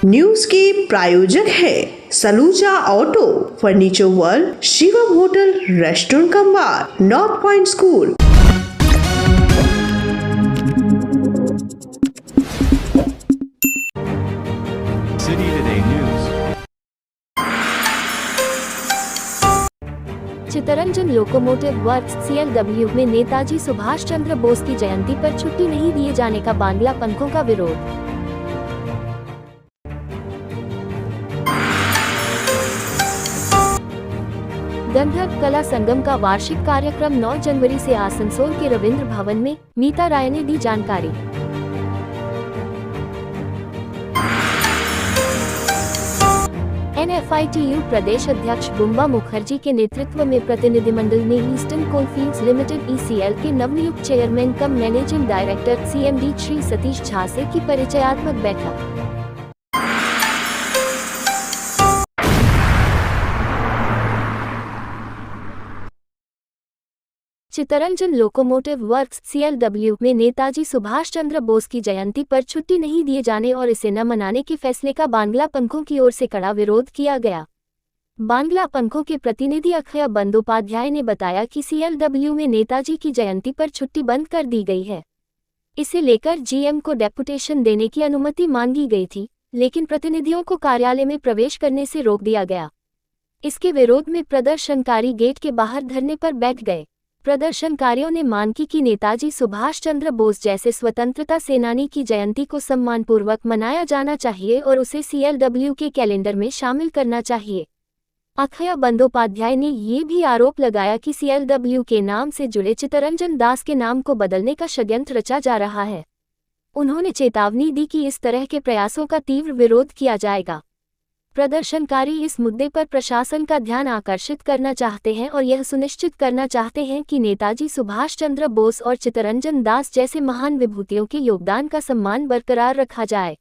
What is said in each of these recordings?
News के प्रायोजक है Saluja auto, furniture world, Shivam hotel, restaurant cum bar, north point school. City Today News। Chittaranjan locomotive works (CLW) में नेताजी सुभाष चंद्र बोस की जयंती पर छुट्टी नहीं दिए जाने का बांग्ला पंखों का विरोध। गंधर्व कला संगम का वार्षिक कार्यक्रम 9 जनवरी से आसनसोल के रविंद्र भवन में, मीता राय ने दी जानकारी। NFITU प्रदेश अध्यक्ष बुम्बा मुखर्जी के नेतृत्व में प्रतिनिधिमंडल ने ईस्टर्न कोलफील्ड्स लिमिटेड (ECL) के नवनियुक्त chairman cum managing director CMD Shri Satish Jha से की परिचयात्मक बैठक। चित्तरंजन लोकोमोटिव वर्क्स (CLW) में नेताजी सुभाष चंद्र बोस की जयंती पर छुट्टी नहीं दिए जाने और इसे न मनाने के फैसले का बांग्ला पंखों की ओर से कड़ा विरोध किया गया। बांग्ला पंखों के प्रतिनिधि अक्षय बंदोपाध्याय ने बताया कि CLW में नेताजी की जयंती पर छुट्टी बंद कर दी गई है। इसे लेकर GM को डेपुटेशन देने की अनुमति मांगी गई थी, लेकिन प्रतिनिधियों को कार्यालय में प्रवेश करने से रोक दिया गया। इसके विरोध में प्रदर्शनकारी गेट के बाहर धरने पर बैठ गए। प्रदर्शनकारियों ने मांग की कि नेताजी सुभाष चंद्र बोस जैसे स्वतंत्रता सेनानी की जयंती को सम्मानपूर्वक मनाया जाना चाहिए और उसे CLW के कैलेंडर में शामिल करना चाहिए। अक्षय बंदोपाध्याय ने ये भी आरोप लगाया कि CLW के नाम से जुड़े चित्तरंजन दास के नाम को बदलने का षड्यंत्र रचा जा रहा है। उन्होंने चेतावनी दी कि इस तरह के प्रयासों का तीव्र विरोध किया जाएगा। प्रदर्शनकारी इस मुद्दे पर प्रशासन का ध्यान आकर्षित करना चाहते हैं और यह सुनिश्चित करना चाहते हैं कि नेताजी सुभाष चंद्र बोस और चित्तरंजन दास जैसे महान विभूतियों के योगदान का सम्मान बरकरार रखा जाए।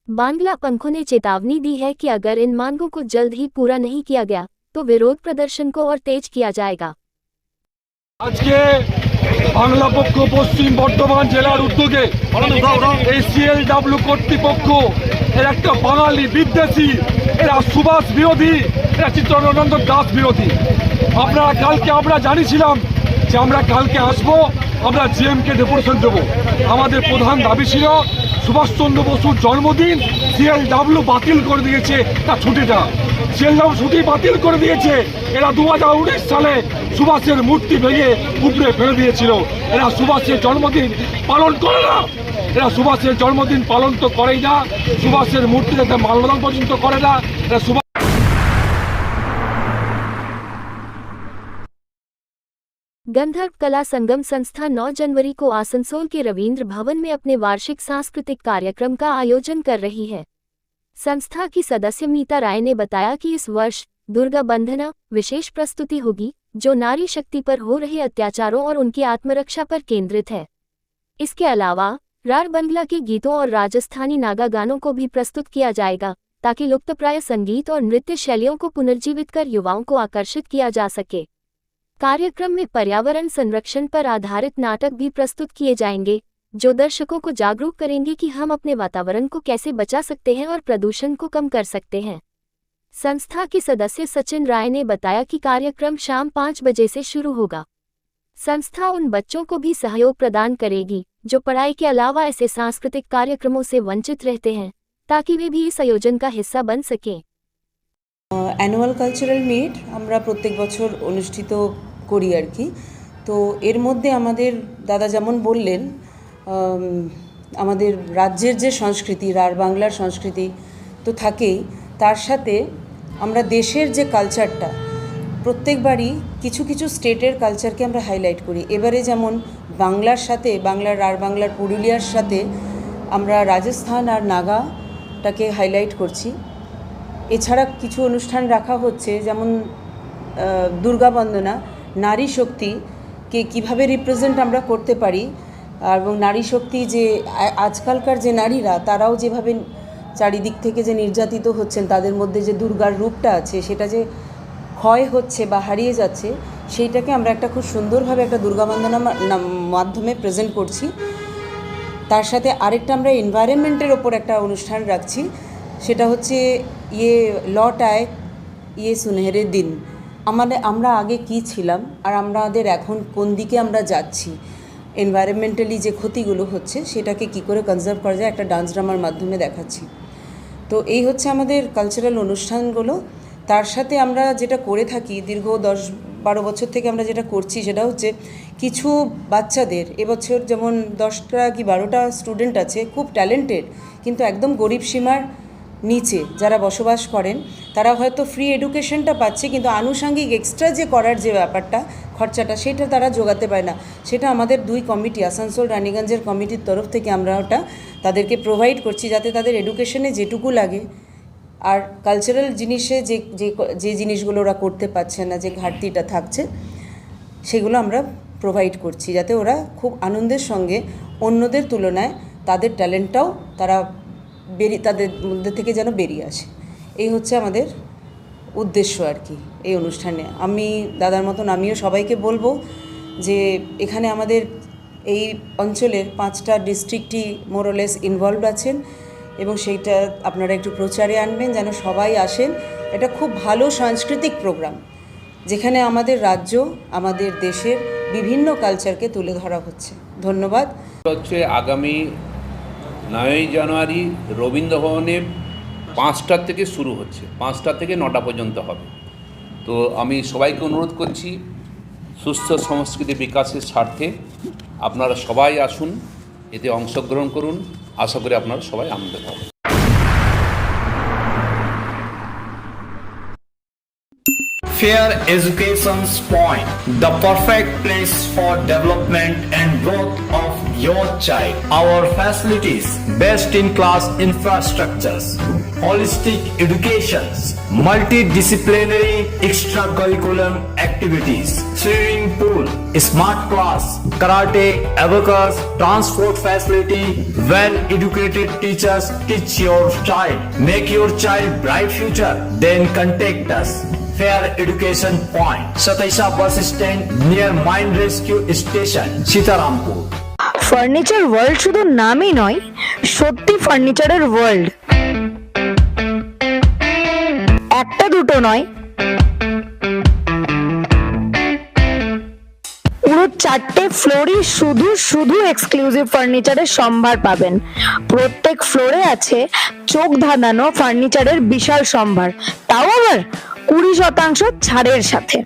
बांग्ला पंखों ने चेतावनी दी है कि अगर इन मांगों को जल्द ही पूरा नहीं किया गया तो विरोध प्रदर्शन को और तेज किया जाएगा। বাংলা পক্ষ পশ্চিম বর্ধমান জেলার উদ্যোগে এই CLW কর্তৃপক্ষ এর একটা বাঙালি বিদ্বেষী, এরা সুভাষ বিরোধী, এরা চিত্তরঞ্জন দাস বিরোধী। আমরা জানিয়েছিলাম যে আমরা কালকে আসবো, আমরা GM কে ডেপুটেশন দেবো। আমাদের প্রধান দাবি ছিল সুভাষচন্দ্র বসুর জন্মদিন CLW বাতিল করে দিয়েছে তার ছুটিটা। CLW ছুটি বাতিল করে দিয়েছে। এরা 2019 সালে সুভাষের মূর্তি ভেঙে উপরে ফেলে দিয়েছিল। এরা সুভাষের জন্মদিন পালন করে না। এরা সুভাষের জন্মদিন পালন তো করেই না, সুভাষের মূর্তিতে মাল্যদান পর্যন্ত করে না। এরা गंधर्व कला संगम संस्था 9 जनवरी को आसनसोल के रविंद्र भवन में अपने वार्षिक सांस्कृतिक कार्यक्रम का आयोजन कर रही है। संस्था की सदस्य मीता राय ने बताया कि इस वर्ष दुर्गा बंधना विशेष प्रस्तुति होगी, जो नारी शक्ति पर हो रहे अत्याचारों और उनकी आत्मरक्षा पर केंद्रित है। इसके अलावा रार बंगला के गीतों और राजस्थानी नागा गानों को भी प्रस्तुत किया जाएगा, ताकि लुप्तप्राय संगीत और नृत्य शैलियों को पुनर्जीवित कर युवाओं को आकर्षित किया जा सके। कार्यक्रम में पर्यावरण संरक्षण पर आधारित नाटक भी प्रस्तुत किए जाएंगे, जो दर्शकों को जागरूक करेंगे कि हम अपने वातावरण को कैसे बचा सकते हैं और प्रदूषण को कम कर सकते हैं। संस्था के सदस्य सचिन राय ने बताया कि कार्यक्रम शाम 5 बजे से शुरू होगा। संस्था उन बच्चों को भी सहयोग प्रदान करेगी जो पढ़ाई के अलावा ऐसे सांस्कृतिक कार्यक्रमों से वंचित रहते हैं, ताकि वे भी इस आयोजन का हिस्सा बन सकें। অ্যানুয়াল কালচারাল মিট আমরা প্রত্যেক বছর অনুষ্ঠিত করি আর কি। তো এর মধ্যে আমাদের দাদা যেমন বললেন, আমাদের রাজ্যের যে সংস্কৃতি, রার বাংলার সংস্কৃতি তো থাকেই, তার সাথে আমরা দেশের যে কালচারটা প্রত্যেকবারই কিছু কিছু স্টেটের কালচারকে আমরা হাইলাইট করি। এবারে যেমন বাংলার সাথে বাংলার রার বাংলার পুরুলিয়ার সাথে আমরা রাজস্থান আর নাগাটাকে হাইলাইট করছি। এছাড়া কিছু অনুষ্ঠান রাখা হচ্ছে, যেমন দুর্গা বন্দনা, নারী শক্তিকে কীভাবে রিপ্রেজেন্ট আমরা করতে পারি, এবং নারী শক্তি যে আজকালকার যে নারীরা তারাও যেভাবে চারিদিক থেকে যে নির্যাতিত হচ্ছেন, তাদের মধ্যে যে দুর্গার রূপটা আছে সেটা যে ক্ষয় হচ্ছে বা হারিয়ে যাচ্ছে, সেইটাকে আমরা একটা খুব সুন্দরভাবে একটা দুর্গা বন্দনা মাধ্যমে প্রেজেন্ট করছি। তার সাথে আরেকটা আমরা এনভায়রনমেন্টের ওপর একটা অনুষ্ঠান রাখছি, সেটা হচ্ছে ইয়ে লট আয় ইয়ে সুনহেরে দিন। আমরা আগে কি ছিলাম আর আমাদের এখন কোন দিকে আমরা যাচ্ছি, এনভায়রনমেন্টালি যে ক্ষতিগুলো হচ্ছে সেটাকে কি করে কনজার্ভ করা যায় একটা ডান্স ড্রামার মাধ্যমে দেখাচ্ছি। তো এই হচ্ছে আমাদের কালচারাল অনুষ্ঠানগুলো। তার সাথে আমরা যেটা করে থাকি দীর্ঘ 10-12 বছর থেকে আমরা যেটা করছি সেটা হচ্ছে কিছু বাচ্চাদের, এবছর যেমন 10টা কি 12টা স্টুডেন্ট আছে খুব ট্যালেন্টেড, কিন্তু একদম গরিব সীমার নিচে যারা বসবাস করেন, তারা হয়তো ফ্রি এডুকেশনটা পাচ্ছে কিন্তু আনুষঙ্গিক এক্সট্রা যে করার যে ব্যাপারটা খরচাটা সেটা তারা জোগাতে পারে না। সেটা আমাদের 2 কমিটি, আসানসোল রানীগঞ্জের কমিটির তরফ থেকে আমরা ওটা তাদেরকে প্রোভাইড করছি, যাতে তাদের এডুকেশনে যেটুকু লাগে আর কালচারাল জিনিসে যে জিনিসগুলো ওরা করতে পারছে না, যে ঘাটতিটা থাকছে, সেগুলো আমরা প্রোভাইড করছি, যাতে ওরা খুব আনন্দের সঙ্গে অন্যদের তুলনায় তাদের ট্যালেন্টটাও তাদের মধ্যে থেকে যেন বেরিয়ে আসে। এই হচ্ছে আমাদের উদ্দেশ্য আর কি এই অনুষ্ঠানে। আমি দাদার মতন আমিও সবাইকে বলবো যে এখানে আমাদের এই অঞ্চলের 5টা ডিস্ট্রিক্টই মোরলেস ইনভলভড আছেন এবং সেইটা আপনারা একটু প্রচারে আনবেন যেন সবাই আসেন। এটা খুব ভালো সাংস্কৃতিক প্রোগ্রাম যেখানে আমাদের রাজ্য, আমাদের দেশের বিভিন্ন কালচারকে তুলে ধরা হচ্ছে। ধন্যবাদ। হচ্ছে আগামী 9ই জানুয়ারি রবীন্দ্রভবনে 5টা থেকে শুরু হচ্ছে, 5টা থেকে 9টা পর্যন্ত হবে। তো আমি সবাইকে অনুরোধ করছি সুস্থ সংস্কৃতি বিকাশের স্বার্থে আপনারা সবাই আসুন, এতে অংশগ্রহণ করুন। আশা করি আপনারা সবাই আনন্দ পাবেন। Fair Education's Point, the perfect place for development and growth of your child. Our facilities, best-in-class infrastructures, holistic educations, multidisciplinary extracurricular activities, swimming pool, smart class, karate, abacus, transport facility, well-educated teachers teach your child. Make your child bright future, then contact us. Fair Education Point, Sataisha Bus Stand near Mine Rescue Station, Sitarampur. Furniture world শুধু নামই নয়, সত্যি ফার্নিচারের world. একটা দুটো নয়, পুরো 4টে ফ্লোরই শুধু এক্সক্লুসিভ ফার্নিচারের সম্ভার পাবেন। প্রত্যেক ফ্লোরে আছে চোখ ধাঁধানো ফার্নিচারের বিশাল সম্ভার, তাও আবার 20% ছাড়ের সাথে।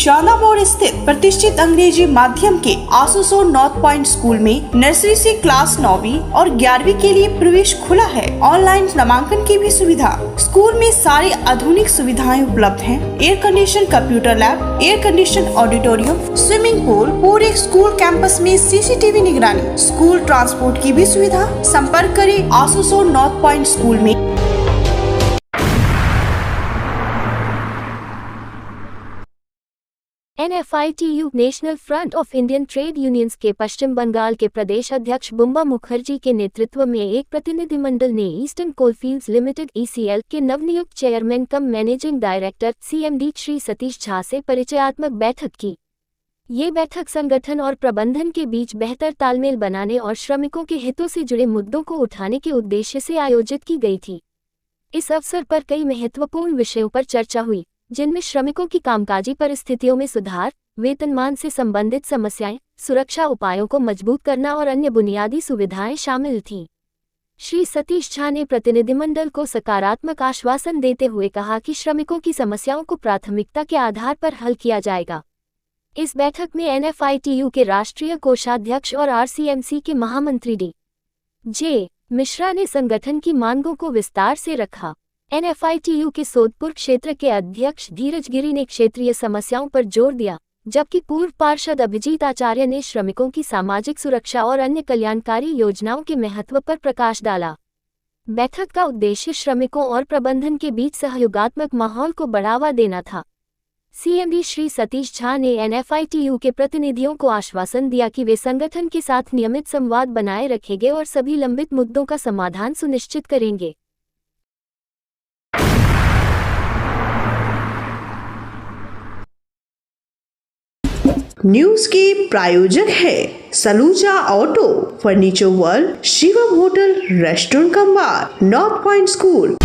शाला मोड़ स्थित प्रतिष्ठित अंग्रेजी माध्यम के आसुसोर नॉर्थ पॉइंट स्कूल में नर्सरी से क्लास 9वीं और 11वीं के लिए प्रवेश खुला है। ऑनलाइन नामांकन की भी सुविधा। स्कूल में सारी आधुनिक सुविधाएं उपलब्ध हैं। Air condition computer lab, air condition auditorium, swimming pool, पूरे स्कूल कैंपस में सीसीटीवी निगरानी, स्कूल ट्रांसपोर्ट की भी सुविधा। संपर्क करें आसुसोर नॉर्थ पॉइंट स्कूल में। NFITU national front of Indian trade unions के पश्चिम बंगाल के प्रदेश अध्यक्ष बुम्बा मुखर्जी के नेतृत्व में एक प्रतिनिधिमंडल ने ईस्टर्न कोलफील्ड्स लिमिटेड ECL के नवनियुक्त chairman cum managing director CMD Shri Satish Jha से परिचयात्मक बैठक की। ये बैठक संगठन और प्रबंधन के बीच बेहतर तालमेल बनाने और श्रमिकों के हितों से जुड़े मुद्दों को उठाने के उद्देश्य से आयोजित की गई थी। इस अवसर पर कई महत्वपूर्ण विषयों पर चर्चा हुई, जिनमें श्रमिकों की कामकाजी परिस्थितियों में सुधार, वेतनमान से संबंधित समस्याएं, सुरक्षा उपायों को मजबूत करना और अन्य बुनियादी सुविधाएं शामिल थीं। श्री सतीश झा ने प्रतिनिधिमंडल को सकारात्मक आश्वासन देते हुए कहा कि श्रमिकों की समस्याओं को प्राथमिकता के आधार पर हल किया जाएगा। इस बैठक में NFITU के राष्ट्रीय कोषाध्यक्ष और RCMC के महामंत्री D.J. मिश्रा ने संगठन की मांगों को विस्तार से रखा। NFITU के सोदपुर क्षेत्र के अध्यक्ष धीरज गिरी ने क्षेत्रीय समस्याओं पर जोर दिया, जबकि पूर्व पार्षद अभिजीत आचार्य ने श्रमिकों की सामाजिक सुरक्षा और अन्य कल्याणकारी योजनाओं के महत्व पर प्रकाश डाला। बैठक का उद्देश्य श्रमिकों और प्रबंधन के बीच सहयोगात्मक माहौल को बढ़ावा देना था। CMD श्री सतीश झा ने NFITU के प्रतिनिधियों को आश्वासन दिया कि वे संगठन के साथ नियमित संवाद बनाए रखेंगे और सभी लंबित मुद्दों का समाधान सुनिश्चित करेंगे। न्यूज के प्रायोजक है Saluja auto, furniture world, Shivam hotel, restaurant cum bar, north point school.